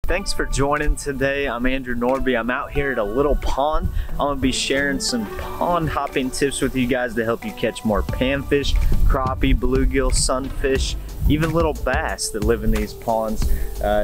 Thanks for joining today. I'm Andrew Nordbye. I'm out here at a little pond. I'm gonna be sharing some pond hopping tips with you guys to help you catch more panfish, crappie, bluegill, sunfish, even little bass that live in these ponds.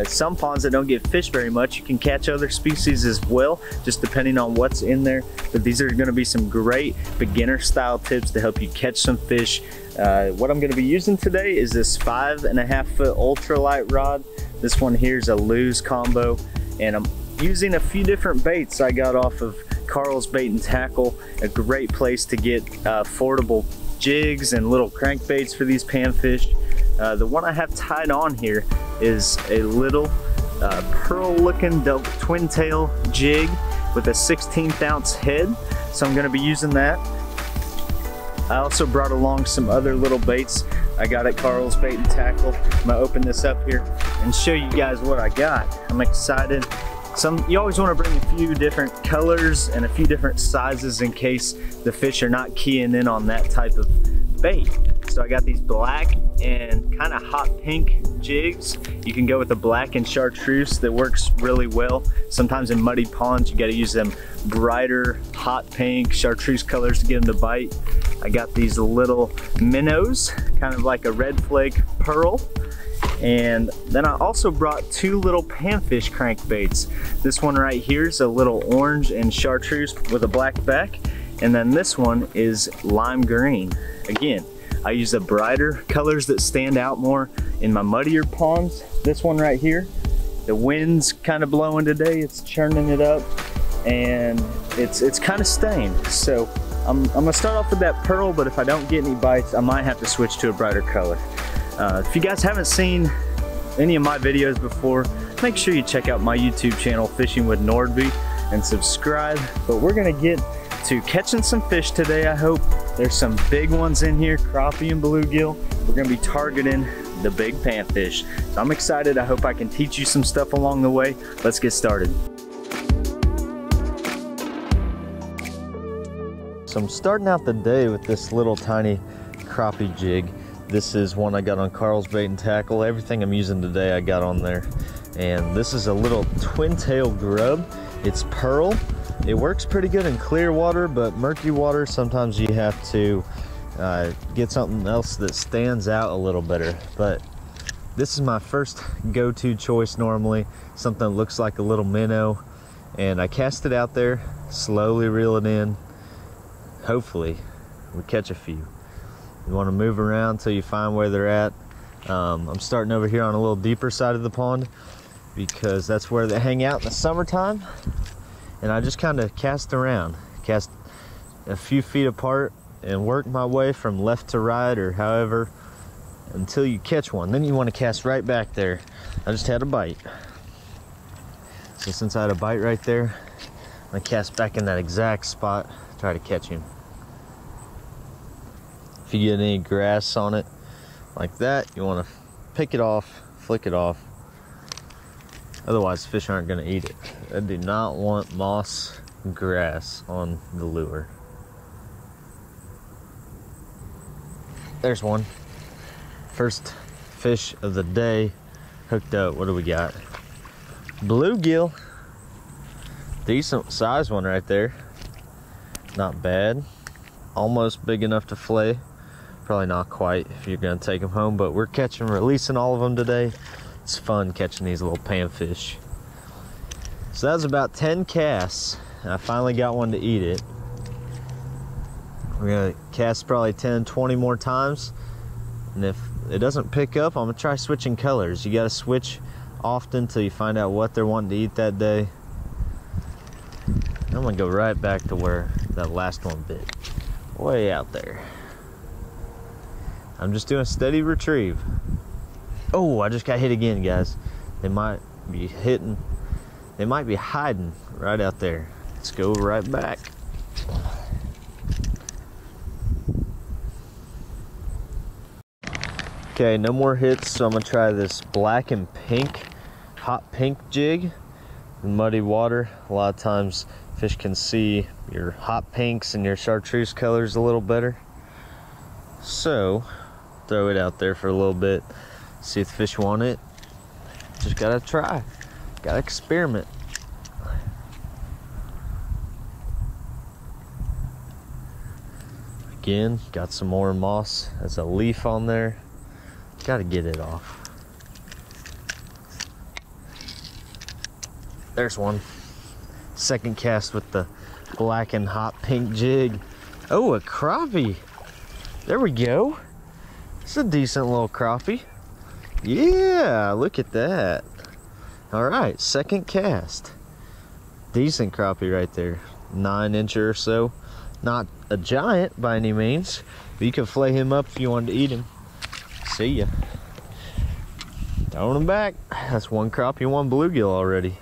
Some ponds that don't get fished very much, you can catch other species as well, just depending on what's in there. But these are gonna be some great beginner style tips to help you catch some fish. What I'm gonna be using today is this 5.5 foot ultralight rod. This one here is a 𝗙cie combo, and I'm using a few different baits I got off of Carl's Bait and Tackle, a great place to get affordable jigs and little crankbaits for these panfish. The one I have tied on here is a little pearl looking twin tail jig with a 16th ounce head, so I'm going to be using that. I also brought along some other little baits I got at Carl's Bait and Tackle. I'm gonna open this up here and show you guys what I got. I'm excited. You always want to bring a few different colors and a few different sizes in case the fish are not keying in on that type of bait. So I got these black and kind of hot pink jigs. You can go with the black and chartreuse, that works really well. Sometimes in muddy ponds you got to use them brighter hot pink chartreuse colors to get them to bite. I got these little minnows, kind of like a red flake pearl. And then I also brought two little panfish crankbaits. This one right here is a little orange and chartreuse with a black back. And then this one is lime green. Again, I use the brighter colors that stand out more in my muddier ponds. This one right here, the wind's kind of blowing today, it's churning it up, and it's kind of stained. So I'm gonna start off with that pearl, but if I don't get any bites, I might have to switch to a brighter color. If you guys haven't seen any of my videos before, make sure you check out my YouTube channel, Fishing with Nordbye, and subscribe. But we're gonna get to catching some fish today, I hope. There's some big ones in here, crappie and bluegill. We're gonna be targeting the big panfish. So I'm excited. I hope I can teach you some stuff along the way. Let's get started. So I'm starting out the day with this little tiny crappie jig. This is one I got on Carl's Bait and Tackle. Everything I'm using today I got on there. And this is a little twin tail grub. It's pearl. It works pretty good in clear water, but murky water, sometimes you have to get something else that stands out a little better. But this is my first go-to choice normally, something that looks like a little minnow. And I cast it out there, slowly reel it in. Hopefully we catch a few. You want to move around until you find where they're at. I'm starting over here on a little deeper side of the pond because that's where they hang out in the summertime. And I just kind of cast around, cast a few feet apart and work my way from left to right or however until you catch one. Then you want to cast right back there. I just had a bite. So since I had a bite right there, I'm gonna cast back in that exact spot, try to catch him. If you get any grass on it like that, you want to pick it off, flick it off. Otherwise, fish aren't going to eat it. I do not want moss grass on the lure. There's one. First fish of the day hooked up. What do we got? Bluegill. Decent size one right there. Not bad. Almost big enough to flay. Probably not quite if you're going to take them home, but we're releasing all of them today. It's fun catching these little panfish. So that was about 10 casts. I finally got one to eat it. We're gonna cast probably 10, 20 more times. And if it doesn't pick up, I'm gonna try switching colors. You gotta switch often till you find out what they're wanting to eat that day. I'm gonna go right back to where that last one bit. Way out there. I'm just doing a steady retrieve. Oh, I just got hit again, guys. They might be hitting. They might be hiding right out there. Let's go right back. Okay, no more hits, so I'm gonna try this black and pink, hot pink jig. In muddy water, a lot of times fish can see your hot pinks and your chartreuse colors a little better. So, throw it out there for a little bit. See if the fish want it. Just gotta try. Gotta experiment. Again, got some more moss. There's a leaf on there. Gotta get it off. There's one. Second cast with the black and hot pink jig. Oh, a crappie. There we go. It's a decent little crappie. Yeah, look at that. All right, second cast. Decent crappie right there. 9-incher or so. Not a giant by any means, but you can flay him up if you wanted to eat him. See ya. Throwing him back. That's one crappie, one bluegill already.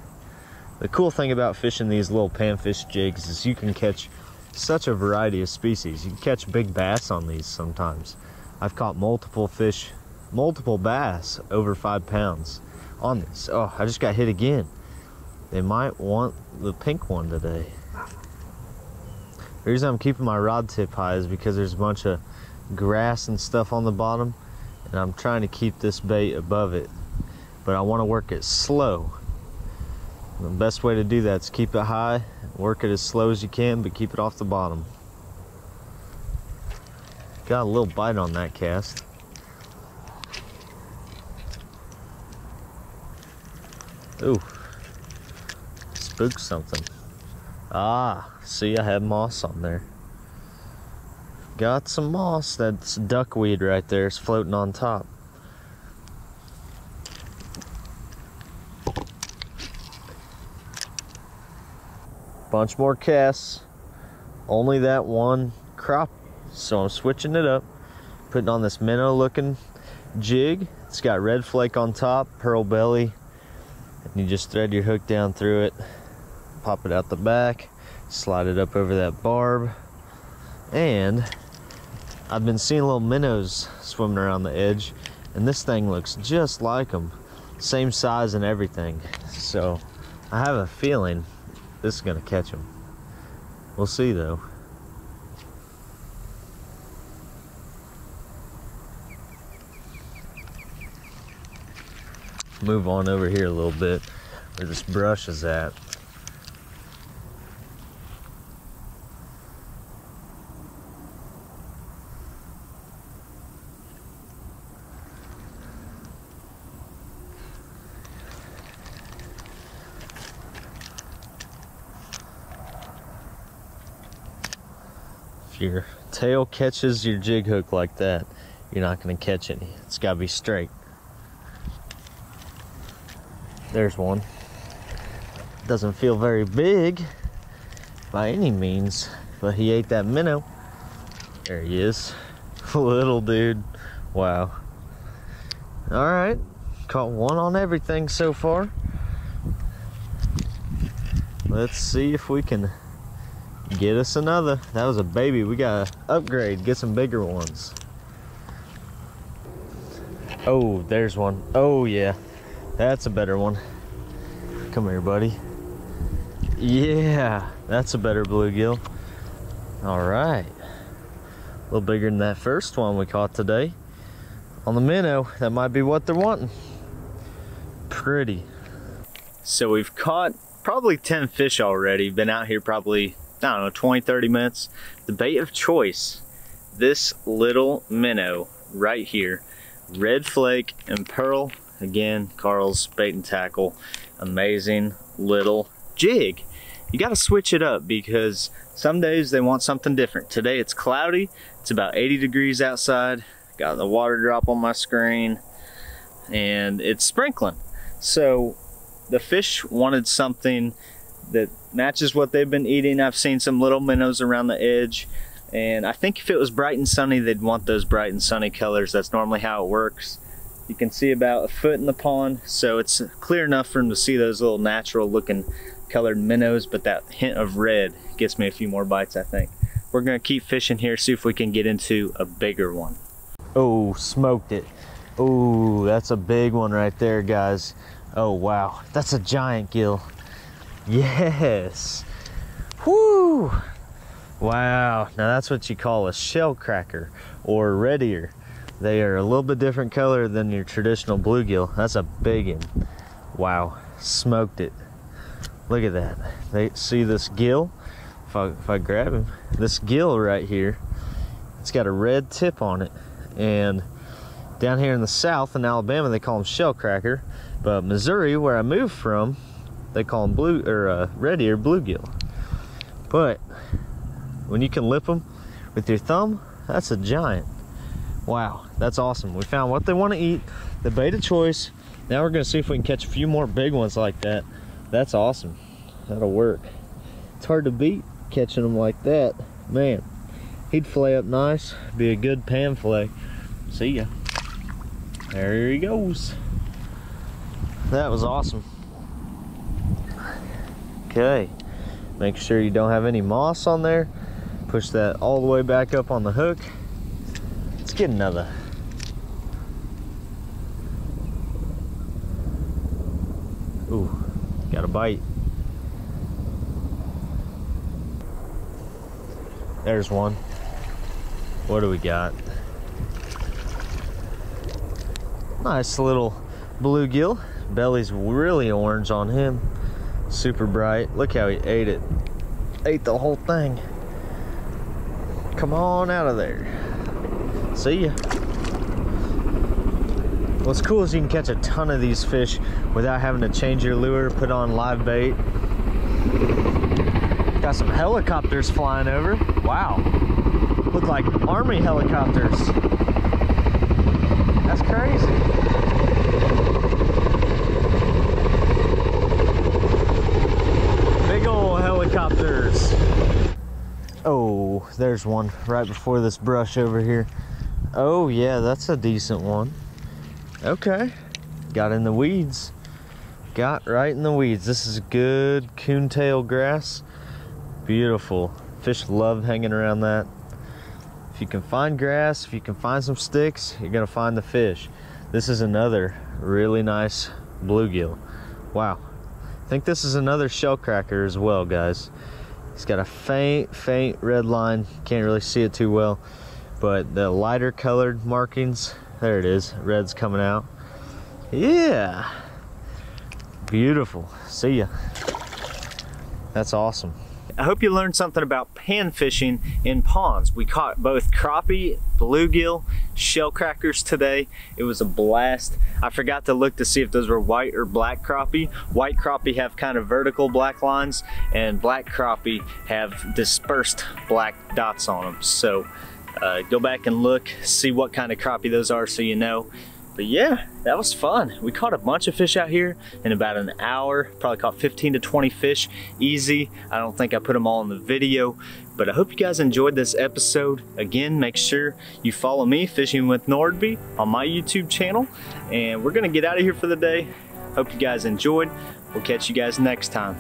The cool thing about fishing these little panfish jigs is you can catch such a variety of species. You can catch big bass on these sometimes. I've caught multiple fish, multiple bass over 5 pounds on these. Oh, I just got hit again. They might want the pink one today. The reason I'm keeping my rod tip high is because there's a bunch of grass and stuff on the bottom, and I'm trying to keep this bait above it, but I want to work it slow. The best way to do that is keep it high, work it as slow as you can, but keep it off the bottom. Got a little bite on that cast. Ooh, spooked something. Ah, see, I had moss on there. Got some moss. That's duckweed right there. It's floating on top. Bunch more casts. Only that one crop. So I'm switching it up. Putting on this minnow looking jig. It's got red flake on top, pearl belly. And you just thread your hook down through it. Pop it out the back, slide it up over that barb, and I've been seeing little minnows swimming around the edge, and this thing looks just like them, same size and everything. So I have a feeling this is gonna catch them. We'll see though. Move on over here a little bit where this brush is at. If your tail catches your jig hook like that, you're not going to catch any. It's got to be straight. There's one. Doesn't feel very big by any means, but he ate that minnow. There he is. Little dude. Wow. All right, caught one on everything so far. Let's see if we can get us another. That was a baby. We gotta upgrade, get some bigger ones. Oh, there's one. Oh yeah, that's a better one. Come here, buddy. Yeah, that's a better bluegill. All right, a little bigger than that first one we caught today on the minnow. That might be what they're wanting. Pretty. So we've caught probably 10 fish already. Been out here probably, I don't know, 20-30 minutes. The bait of choice, this little minnow right here, red flake and pearl. Again, Carl's Bait and Tackle. Amazing little jig. You got to switch it up because some days they want something different. Today it's cloudy, it's about 80 degrees outside, got the water drop on my screen, and it's sprinkling. So the fish wanted something that matches what they've been eating. I've seen some little minnows around the edge, and I think if it was bright and sunny, they'd want those bright and sunny colors. That's normally how it works. You can see about a foot in the pond, so it's clear enough for them to see those little natural looking colored minnows, but that hint of red gets me a few more bites, I think. We're gonna keep fishing here, see if we can get into a bigger one. Oh, smoked it. Oh, that's a big one right there, guys. Oh, wow, that's a giant gill. Yes. Whoo! Wow, now that's what you call a shell cracker or red ear. They are a little bit different color than your traditional bluegill. That's a big one. Wow, smoked it. Look at that. They see this gill. If I grab him, this gill right here, it's got a red tip on it. And down here in the south in Alabama, they call them shell cracker. But Missouri, where I moved from, they call them red ear bluegill. But when you can lip them with your thumb, that's a giant. Wow, that's awesome. We found what they want to eat, the bait of choice. Now we're gonna see if we can catch a few more big ones like that. That's awesome. That'll work. It's hard to beat catching them like that. Man, he'd fillet up nice. Be a good pan fillet. See ya. There he goes. That was awesome. Okay, make sure you don't have any moss on there. Push that all the way back up on the hook. Let's get another. Ooh, got a bite. There's one. What do we got? Nice little bluegill. Belly's really orange on him. Super bright. Look how he ate it. Ate the whole thing. Come on out of there. See ya. What's cool is you can catch a ton of these fish without having to change your lure, put on live bait. Got some helicopters flying over. Wow. Look like army helicopters. That's crazy. Big old helicopters. Oh, there's one right before this brush over here. Oh yeah, that's a decent one. Okay, got in the weeds. Got right in the weeds. This is good coontail grass. Beautiful. Fish love hanging around that. If you can find grass, if you can find some sticks, you're gonna find the fish. This is another really nice bluegill. Wow. I think this is another shell cracker as well, guys. He's got a faint red line. Can't really see it too well, but the lighter colored markings, there it is. Red's coming out. Yeah. Beautiful. See ya. That's awesome. I hope you learned something about pan fishing in ponds. We caught both crappie, bluegill, shell crackers today. It was a blast. I forgot to look to see if those were white or black crappie. White crappie have kind of vertical black lines, and black crappie have dispersed black dots on them. So go back and look, see what kind of crappie those are so you know. But yeah, that was fun. We caught a bunch of fish out here in about an hour. Probably caught 15 to 20 fish, easy. I don't think I put them all in the video, but I hope you guys enjoyed this episode. Again, make sure you follow me, Fishing with Nordbye, on my YouTube channel. And we're gonna get out of here for the day. Hope you guys enjoyed. We'll catch you guys next time.